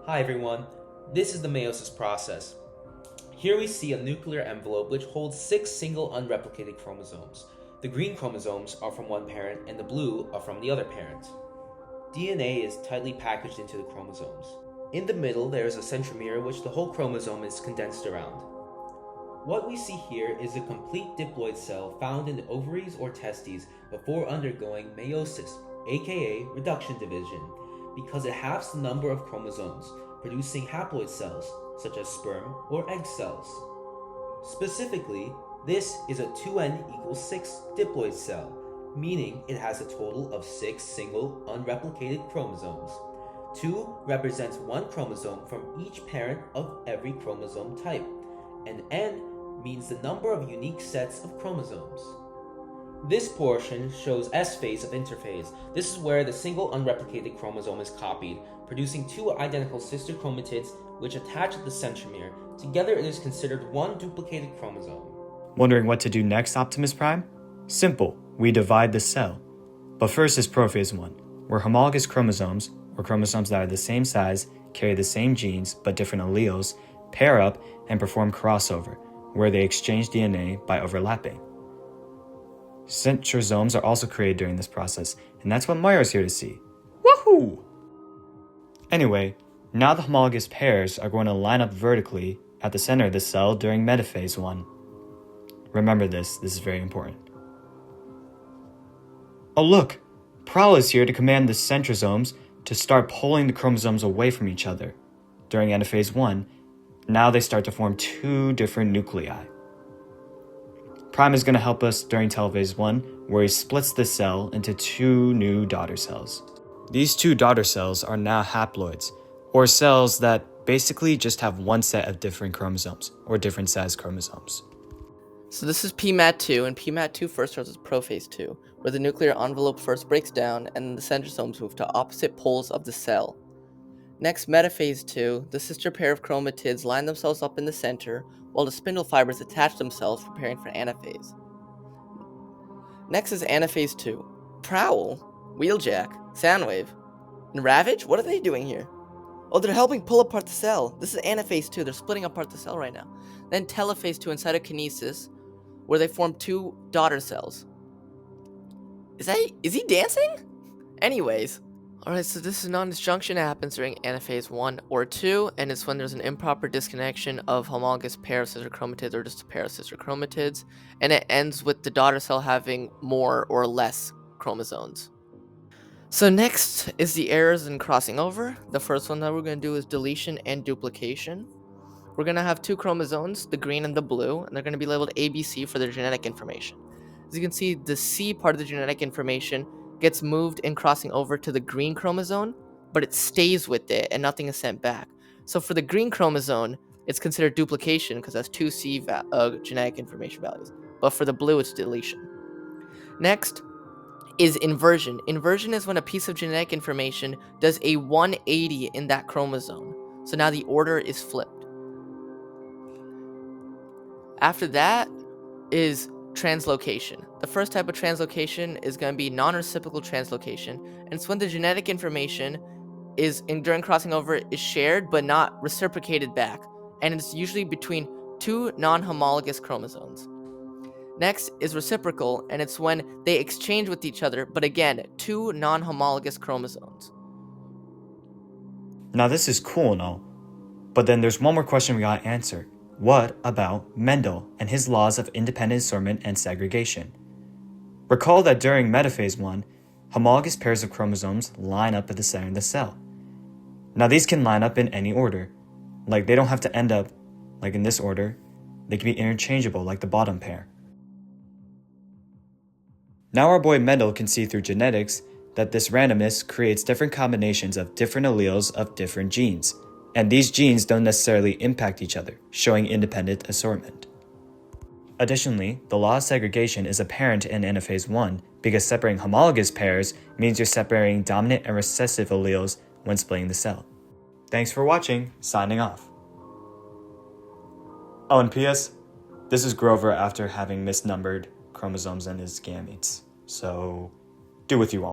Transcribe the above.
Hi everyone, this is the meiosis process. Here we see a nuclear envelope which holds 6 single unreplicated chromosomes. The green chromosomes are from one parent and the blue are from the other parent. DNA is tightly packaged into the chromosomes. In the middle there is a centromere which the whole chromosome is condensed around. What we see here is a complete diploid cell found in the ovaries or testes before undergoing meiosis, aka reduction division, because it halves the number of chromosomes, producing haploid cells, such as sperm or egg cells. Specifically, this is a 2n equals 6 diploid cell, meaning it has a total of 6 single unreplicated chromosomes. 2 represents one chromosome from each parent of every chromosome type, and n means the number of unique sets of chromosomes. This portion shows S phase of interphase. This is where the single unreplicated chromosome is copied, producing 2 identical sister chromatids which attach at the centromere. Together it is considered one duplicated chromosome. Wondering what to do next, Optimus Prime? Simple, we divide the cell. But first is prophase 1, where homologous chromosomes, or chromosomes that are the same size, carry the same genes but different alleles, pair up and perform crossover, where they exchange DNA by overlapping. Centrosomes are also created during this process, and that's what Mario's here to see. Woohoo! Anyway, now the homologous pairs are going to line up vertically at the center of the cell during metaphase 1. Remember this is very important. Oh look! Prowl is here to command the centrosomes to start pulling the chromosomes away from each other. During anaphase 1, now they start to form 2 different nuclei. Prime is going to help us during telophase 1, where he splits the cell into 2 new daughter cells. These 2 daughter cells are now haploids, or cells that basically just have one set of different chromosomes, or different size chromosomes. So this is PMAT2, and PMAT2 first starts as prophase 2, where the nuclear envelope first breaks down and then the centrosomes move to opposite poles of the cell. Next, metaphase 2, the sister pair of chromatids line themselves up in the center, while the spindle fibers attach themselves, preparing for anaphase. Next is anaphase 2. Prowl, Wheeljack, Soundwave, and Ravage? What are they doing here? Oh, they're helping pull apart the cell. This is anaphase 2. They're splitting apart the cell right now. Then telophase 2 and cytokinesis, where they form 2 daughter cells. Is he dancing? Anyways. Alright, so this is non-disjunction that happens during anaphase 1 or 2, and it's when there's an improper disconnection of homologous pair of sister chromatids or just a pair of sister chromatids, and it ends with the daughter cell having more or less chromosomes. So next is the errors in crossing over. The first one that we're going to do is deletion and duplication. We're going to have 2 chromosomes, the green and the blue, and they're going to be labeled ABC for their genetic information. As you can see, the C part of the genetic information gets moved in crossing over to the green chromosome, but it stays with it and nothing is sent back. So for the green chromosome, it's considered duplication because that's 2 C genetic information values. But for the blue, it's deletion. Next is inversion. Inversion is when a piece of genetic information does a 180 in that chromosome. So now the order is flipped. After that is translocation. The first type of translocation is going to be non-reciprocal translocation, and it's when the genetic information during crossing over is shared but not reciprocated back, and it's usually between 2 non-homologous chromosomes. Next is reciprocal, and it's when they exchange with each other, but again, 2 non-homologous chromosomes. Now this is cool and all, but then there's one more question we gotta answer. What about Mendel and his laws of independent assortment and segregation? Recall that during metaphase 1, homologous pairs of chromosomes line up at the center of the cell. Now these can line up in any order. Like they don't have to end up like in this order. They can be interchangeable like the bottom pair. Now our boy Mendel can see through genetics that this randomness creates different combinations of different alleles of different genes. And these genes don't necessarily impact each other, showing independent assortment. Additionally, the law of segregation is apparent in anaphase 1 because separating homologous pairs means you're separating dominant and recessive alleles when splitting the cell. Thanks for watching, signing off. Oh, and P.S. This is Grover after having misnumbered chromosomes in his gametes, so do with you all.